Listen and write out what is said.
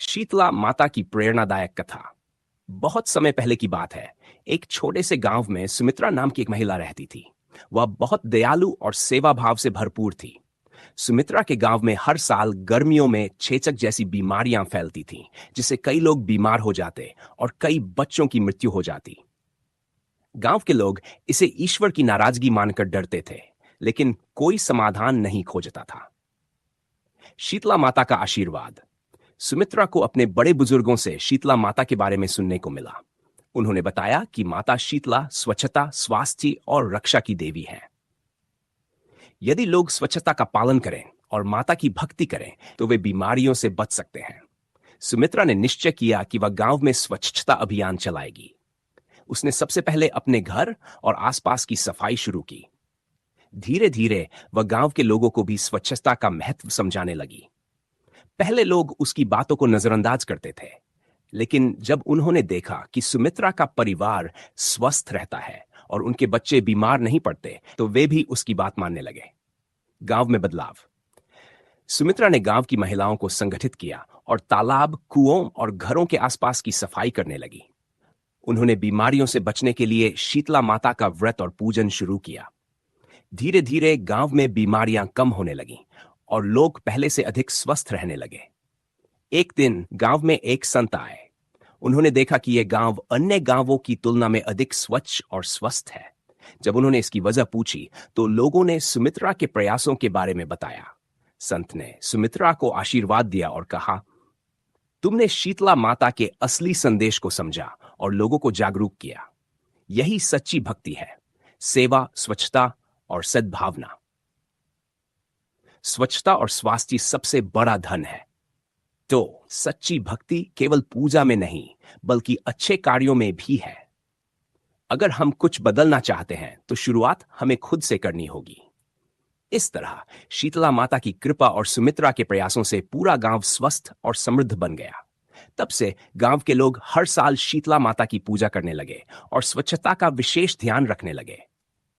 शीतला माता की प्रेरणादायक कथा। बहुत समय पहले की बात है। एक छोटे से गांव में सुमित्रा नाम की एक महिला रहती थी। वह बहुत दयालु और सेवा भाव से भरपूर थी। सुमित्रा के गांव में हर साल गर्मियों में छेचक जैसी बीमारियां फैलती थीं, जिससे कई लोग बीमार हो जाते और कई बच्चों की मृत्यु हो जाती। गांव के लोग इसे ईश्वर की नाराजगी मानकर डरते थे, लेकिन कोई समाधान नहीं खोजता था। शीतला माता का आशीर्वाद। सुमित्रा को अपने बड़े बुजुर्गों से शीतला माता के बारे में सुनने को मिला। उन्होंने बताया कि माता शीतला स्वच्छता, स्वास्थ्य और रक्षा की देवी है। यदि लोग स्वच्छता का पालन करें और माता की भक्ति करें तो वे बीमारियों से बच सकते हैं। सुमित्रा ने निश्चय किया कि वह गांव में स्वच्छता अभियान चलाएगी। उसने सबसे पहले अपने घर और आसपास की सफाई शुरू की। धीरे धीरे वह गांव के लोगों को भी स्वच्छता का महत्व समझाने लगी। पहले लोग उसकी बातों को नजरअंदाज करते थे, लेकिन जब उन्होंने देखा कि सुमित्रा का परिवार स्वस्थ रहता है और उनके बच्चे बीमार नहीं पड़ते, तो वे भी उसकी बात मानने लगे। गांव में बदलाव। सुमित्रा ने गांव की महिलाओं को संगठित किया और तालाब, कुओं और घरों के आसपास की सफाई करने लगी। उन्होंने बीमारियों से बचने के लिए शीतला माता का व्रत और पूजन शुरू किया। धीरे धीरे गांव में बीमारियां कम होने लगीं और लोग पहले से अधिक स्वस्थ रहने लगे। एक दिन गांव में एक संत आए। उन्होंने देखा कि यह गांव अन्य गांवों की तुलना में अधिक स्वच्छ और स्वस्थ है। जब उन्होंने इसकी वजह पूछी तो लोगों ने सुमित्रा के प्रयासों के बारे में बताया। संत ने सुमित्रा को आशीर्वाद दिया और कहा, तुमने शीतला माता के असली संदेश को समझा और लोगों को जागरूक किया। यही सच्ची भक्ति है, सेवा, स्वच्छता और सद्भावना। स्वच्छता और स्वास्थ्य सबसे बड़ा धन है। तो सच्ची भक्ति केवल पूजा में नहीं, बल्कि अच्छे कार्यों में भी है। अगर हम कुछ बदलना चाहते हैं तो शुरुआत हमें खुद से करनी होगी। इस तरह शीतला माता की कृपा और सुमित्रा के प्रयासों से पूरा गांव स्वस्थ और समृद्ध बन गया। तब से गांव के लोग हर साल शीतला माता की पूजा करने लगे और स्वच्छता का विशेष ध्यान रखने लगे।